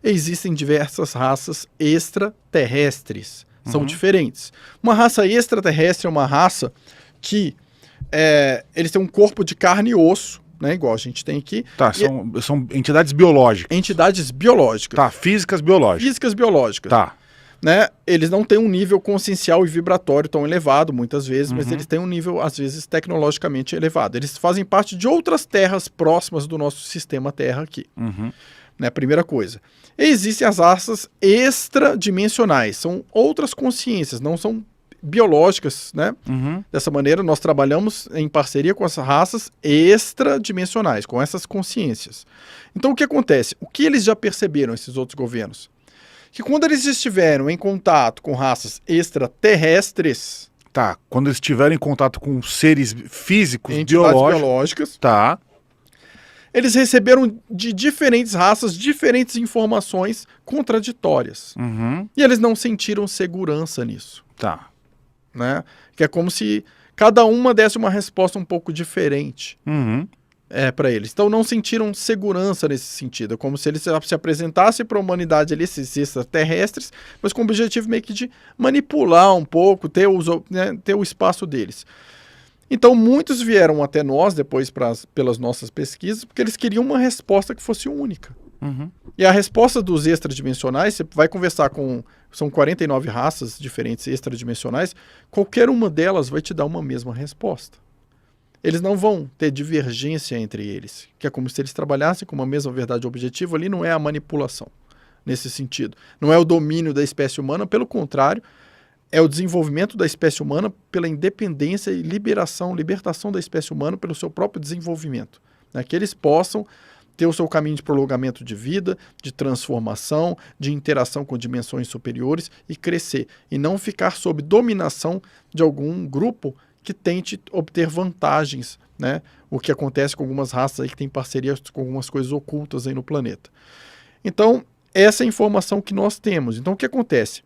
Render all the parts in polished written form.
existem diversas raças extraterrestres. São diferentes. Uma raça extraterrestre é uma raça que eles têm um corpo de carne e osso, né, igual a gente tem aqui. Tá, são entidades biológicas. Entidades biológicas. Tá, físicas biológicas. Físicas biológicas. Tá. Né? Eles não têm um nível consciencial e vibratório tão elevado, muitas vezes, mas eles têm um nível, às vezes, tecnologicamente elevado. Eles fazem parte de outras terras próximas do nosso sistema Terra aqui. Né? Primeira coisa. Existem as raças extradimensionais. São outras consciências, não são biológicas, né? Dessa maneira, nós trabalhamos em parceria com as raças extradimensionais, com essas consciências. Então, o que acontece? O que eles já perceberam, esses outros governos? Que quando eles estiveram em contato com raças extraterrestres... Tá, quando eles estiverem em contato com seres físicos, biológicas... Tá. Eles receberam de diferentes raças, diferentes informações contraditórias. E eles não sentiram segurança nisso. Tá. Né? Que é como se cada uma desse uma resposta um pouco diferente. Para eles. Então não sentiram segurança nesse sentido. É como se eles se apresentassem para a humanidade ali, esses extraterrestres, mas com o objetivo meio que de manipular um pouco, ter o espaço deles. Então muitos vieram até nós depois pelas nossas pesquisas, porque eles queriam uma resposta que fosse única. E a resposta dos extradimensionais, você vai conversar com... São 49 raças diferentes extradimensionais, qualquer uma delas vai te dar uma mesma resposta. Eles não vão ter divergência entre eles, que é como se eles trabalhassem com uma mesma verdade objetiva. Ali não é a manipulação, nesse sentido. Não é o domínio da espécie humana, pelo contrário, é o desenvolvimento da espécie humana pela independência e libertação da espécie humana pelo seu próprio desenvolvimento. Né? Que eles possam ter o seu caminho de prolongamento de vida, de transformação, de interação com dimensões superiores e crescer. E não ficar sob dominação de algum grupo que tente obter vantagens, né? O que acontece com algumas raças aí que têm parcerias com algumas coisas ocultas aí no planeta. Então, essa é a informação que nós temos. Então, o que acontece?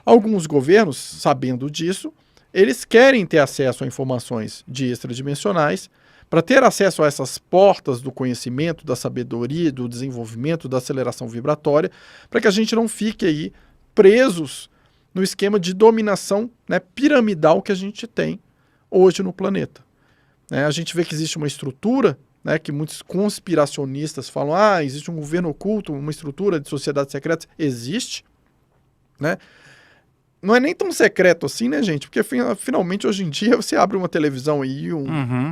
Alguns governos, sabendo disso, eles querem ter acesso a informações de extradimensionais para ter acesso a essas portas do conhecimento, da sabedoria, do desenvolvimento, da aceleração vibratória, para que a gente não fique aí presos no esquema de dominação, né, piramidal que a gente tem hoje no planeta. A gente vê que existe uma estrutura, né, que muitos conspiracionistas falam, existe um governo oculto, uma estrutura de sociedades secretas. Existe, né? Não é nem tão secreto assim, né, gente? Porque finalmente hoje em dia você abre uma televisão aí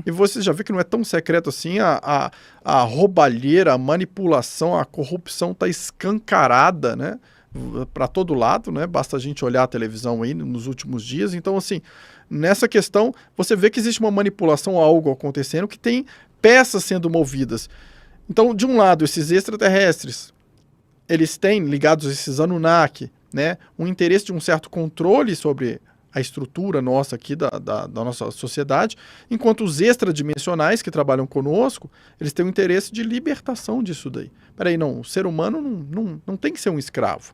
e você já vê que não é tão secreto assim. A roubalheira, a manipulação, a corrupção está escancarada, né? Para todo lado, né? Basta a gente olhar a televisão aí nos últimos dias. Então, assim, nessa questão, você vê que existe uma manipulação, algo acontecendo, que tem peças sendo movidas. Então, de um lado, esses extraterrestres, eles têm, ligados a esses Anunnaki, né, um interesse de um certo controle sobre a estrutura nossa aqui da nossa sociedade, enquanto os extradimensionais que trabalham conosco, eles têm o interesse de libertação disso daí. Peraí, não, o ser humano não tem que ser um escravo.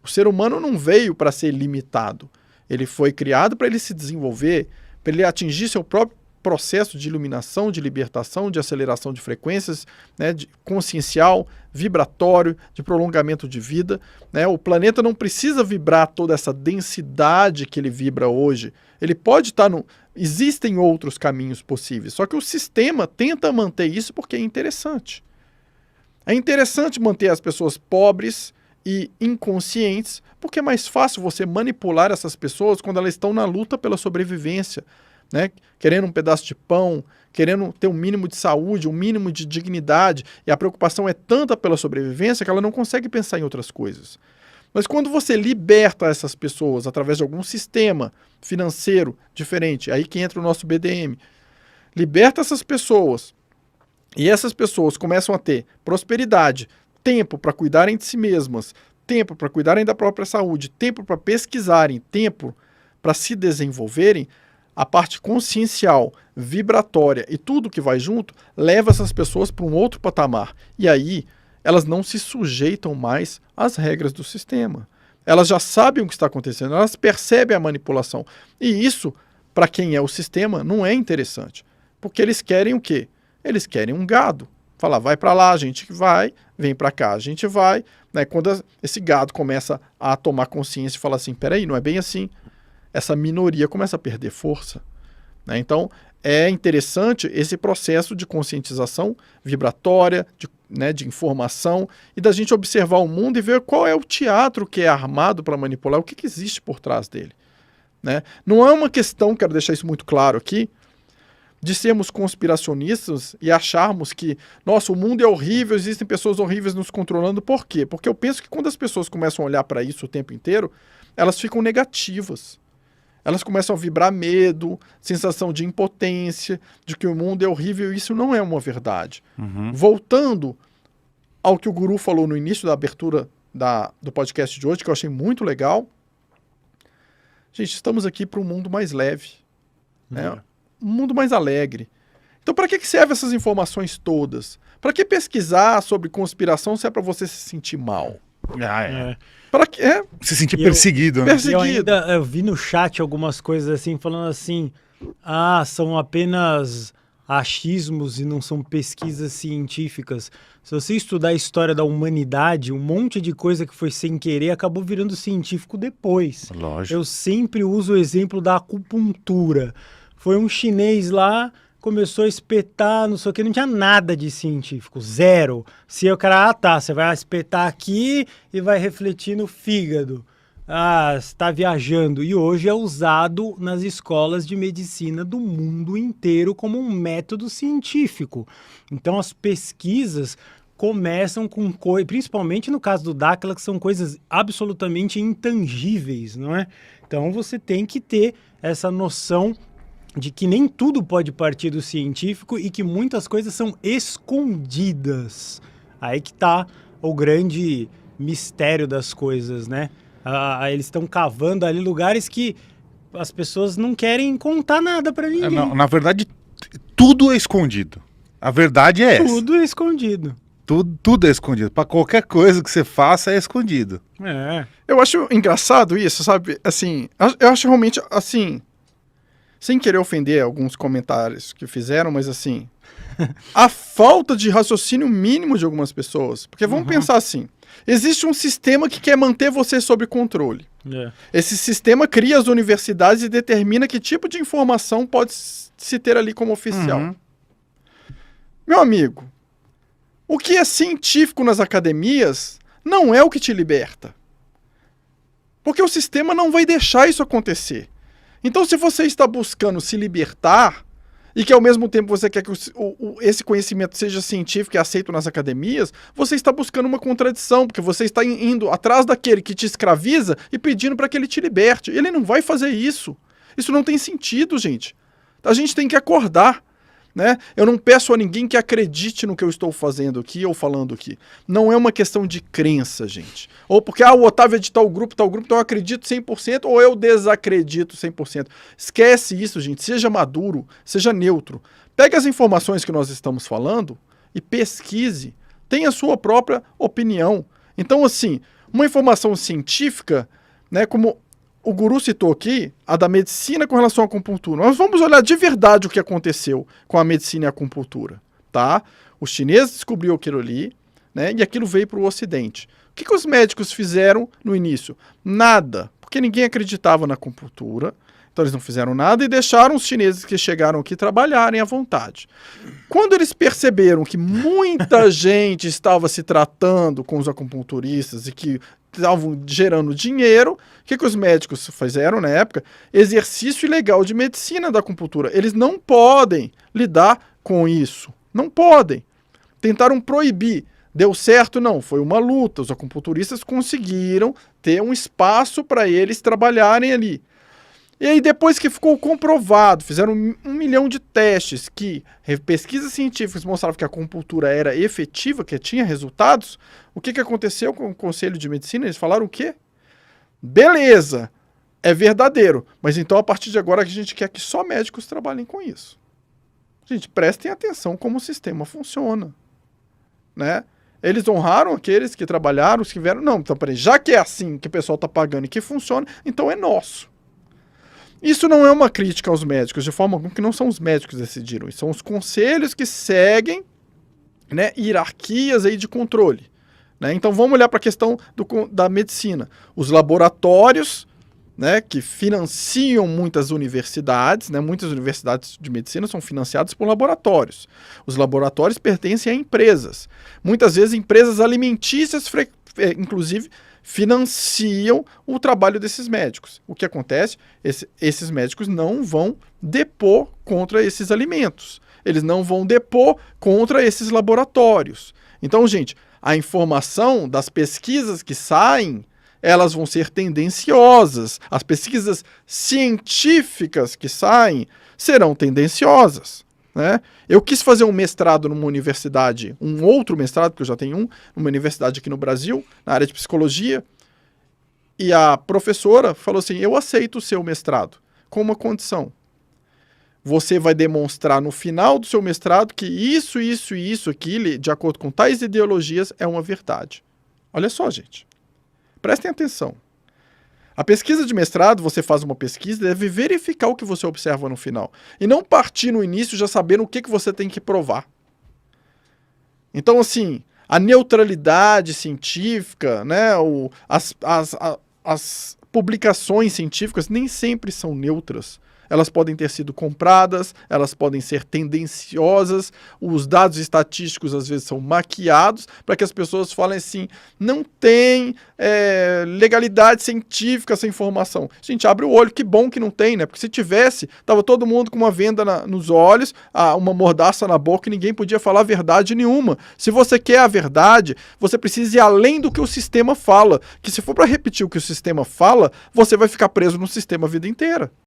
O ser humano não veio para ser limitado. Ele foi criado para ele se desenvolver, para ele atingir seu próprio processo de iluminação, de libertação, de aceleração de frequências, né, de consciencial, vibratório, de prolongamento de vida. Né? O planeta não precisa vibrar toda essa densidade que ele vibra hoje. Ele pode estar no... Existem outros caminhos possíveis, só que o sistema tenta manter isso porque é interessante. É interessante manter as pessoas pobres e inconscientes, porque é mais fácil você manipular essas pessoas quando elas estão na luta pela sobrevivência, né? Querendo um pedaço de pão, querendo ter um mínimo de saúde, um mínimo de dignidade, e a preocupação é tanta pela sobrevivência que ela não consegue pensar em outras coisas. Mas quando você liberta essas pessoas através de algum sistema financeiro diferente, aí que entra o nosso BDM, liberta essas pessoas, e essas pessoas começam a ter prosperidade, tempo para cuidarem de si mesmas, tempo para cuidarem da própria saúde, tempo para pesquisarem, tempo para se desenvolverem, a parte consciencial, vibratória e tudo que vai junto, leva essas pessoas para um outro patamar. E aí, elas não se sujeitam mais às regras do sistema. Elas já sabem o que está acontecendo, elas percebem a manipulação. E isso, para quem é o sistema, não é interessante. Porque eles querem o quê? Eles querem um gado. Fala, vai para lá, a gente vai, vem para cá, a gente vai. Né? Quando esse gado começa a tomar consciência e fala assim, peraí, não é bem assim. Essa minoria começa a perder força. Né? Então, é interessante esse processo de conscientização vibratória, de informação, e da gente observar o mundo e ver qual é o teatro que é armado para manipular, o que existe por trás dele. Né? Não é uma questão, quero deixar isso muito claro aqui, de sermos conspiracionistas e acharmos que, nossa, o mundo é horrível, existem pessoas horríveis nos controlando. Por quê? Porque eu penso que quando as pessoas começam a olhar para isso o tempo inteiro, elas ficam negativas. Elas começam a vibrar medo, sensação de impotência, de que o mundo é horrível, e isso não é uma verdade. Voltando ao que o Guru falou no início da abertura do podcast de hoje, que eu achei muito legal. Gente, estamos aqui para um mundo mais leve, né? Um mundo mais alegre. Então, para que servem essas informações todas? Para que pesquisar sobre conspiração se é para você se sentir mal? Para que se sentir perseguido, né? Eu vi no chat algumas coisas assim, falando assim, são apenas achismos e não são pesquisas científicas. Se você estudar a história da humanidade, um monte de coisa que foi sem querer acabou virando científico depois. Lógico. Eu sempre uso o exemplo da acupuntura. Foi um chinês lá, começou a espetar, não sei o que, não tinha nada de científico, zero. Se o cara, você vai espetar aqui e vai refletir no fígado. Você está viajando. E hoje é usado nas escolas de medicina do mundo inteiro como um método científico. Então as pesquisas começam com coisas, principalmente no caso do Dáquila, que são coisas absolutamente intangíveis, não é? Então você tem que ter essa noção de que nem tudo pode partir do científico e que muitas coisas são escondidas. Aí que está o grande mistério das coisas, né? Eles estão cavando ali lugares que as pessoas não querem contar nada para ninguém. Não, na verdade, tudo é escondido. A verdade é essa. Tudo é escondido. Tudo é escondido. Para qualquer coisa que você faça é escondido. Eu acho engraçado isso, sabe? Assim, eu acho realmente, assim, sem querer ofender alguns comentários que fizeram, mas assim, a falta de raciocínio mínimo de algumas pessoas. Porque vamos pensar assim, existe um sistema que quer manter você sob controle. Esse sistema cria as universidades e determina que tipo de informação pode se ter ali como oficial. Meu amigo, o que é científico nas academias não é o que te liberta. Porque o sistema não vai deixar isso acontecer. Então, se você está buscando se libertar e que ao mesmo tempo você quer que esse conhecimento seja científico e aceito nas academias, você está buscando uma contradição, porque você está indo atrás daquele que te escraviza e pedindo para que ele te liberte. Ele não vai fazer isso. Isso não tem sentido, gente. A gente tem que acordar. Né? Eu não peço a ninguém que acredite no que eu estou fazendo aqui ou falando aqui. Não é uma questão de crença, gente. Ou porque o Otávio é de tal grupo, então eu acredito 100% ou eu desacredito 100%. Esquece isso, gente. Seja maduro, seja neutro. Pegue as informações que nós estamos falando e pesquise. Tenha a sua própria opinião. Então, assim, uma informação científica, né, como o Guru citou aqui, a da medicina com relação à acupuntura. Nós vamos olhar de verdade o que aconteceu com a medicina e a acupuntura, tá? Os chineses descobriram aquilo ali, né? E aquilo veio para o Ocidente. O que os médicos fizeram no início? Nada, porque ninguém acreditava na acupuntura. Então eles não fizeram nada e deixaram os chineses que chegaram aqui trabalharem à vontade. Quando eles perceberam que muita gente estava se tratando com os acupunturistas e que estavam gerando dinheiro, o que os médicos fizeram na época? Exercício ilegal de medicina da acupuntura. Eles não podem lidar com isso. Não podem. Tentaram proibir. Deu certo? Não. Foi uma luta. Os acupunturistas conseguiram ter um espaço para eles trabalharem ali. E aí, depois que ficou comprovado, fizeram 1 milhão de testes que pesquisas científicas mostravam que a acupuntura era efetiva, que tinha resultados, o que aconteceu com o Conselho de Medicina? Eles falaram o quê? Beleza, é verdadeiro, mas então a partir de agora a gente quer que só médicos trabalhem com isso. Gente, prestem atenção como o sistema funciona, né? Eles honraram aqueles que trabalharam, os que vieram. Não, então peraí, já que é assim que o pessoal está pagando e que funciona, então é nosso. Isso não é uma crítica aos médicos, de forma alguma que não são os médicos que decidiram. São os conselhos que seguem né, hierarquias aí de controle. Né? Então vamos olhar para a questão da medicina. Os laboratórios, né, que financiam muitas universidades, né, muitas universidades de medicina são financiadas por laboratórios. Os laboratórios pertencem a empresas. Muitas vezes empresas alimentícias, inclusive, financiam o trabalho desses médicos. O que acontece? Esses médicos não vão depor contra esses alimentos. Eles não vão depor contra esses laboratórios. Então, gente, a informação das pesquisas que saem, elas vão ser tendenciosas. As pesquisas científicas que saem serão tendenciosas. Né? Eu quis fazer um mestrado numa universidade, um outro mestrado, porque eu já tenho numa universidade aqui no Brasil, na área de psicologia, e a professora falou assim, eu aceito o seu mestrado, com uma condição. Você vai demonstrar no final do seu mestrado que isso e isso aqui, de acordo com tais ideologias, é uma verdade. Olha só, gente. Prestem atenção. A pesquisa de mestrado, você faz uma pesquisa, deve verificar o que você observa no final. E não partir no início já sabendo o que você tem que provar. Então, assim, a neutralidade científica, né, as publicações científicas nem sempre são neutras. Elas podem ter sido compradas, elas podem ser tendenciosas, os dados estatísticos às vezes são maquiados para que as pessoas falem assim, não tem legalidade científica essa informação. Gente, abre o olho, que bom que não tem, né? Porque se tivesse, tava todo mundo com uma venda nos olhos, uma mordaça na boca e ninguém podia falar verdade nenhuma. Se você quer a verdade, você precisa ir além do que o sistema fala, que se for para repetir o que o sistema fala, você vai ficar preso no sistema a vida inteira.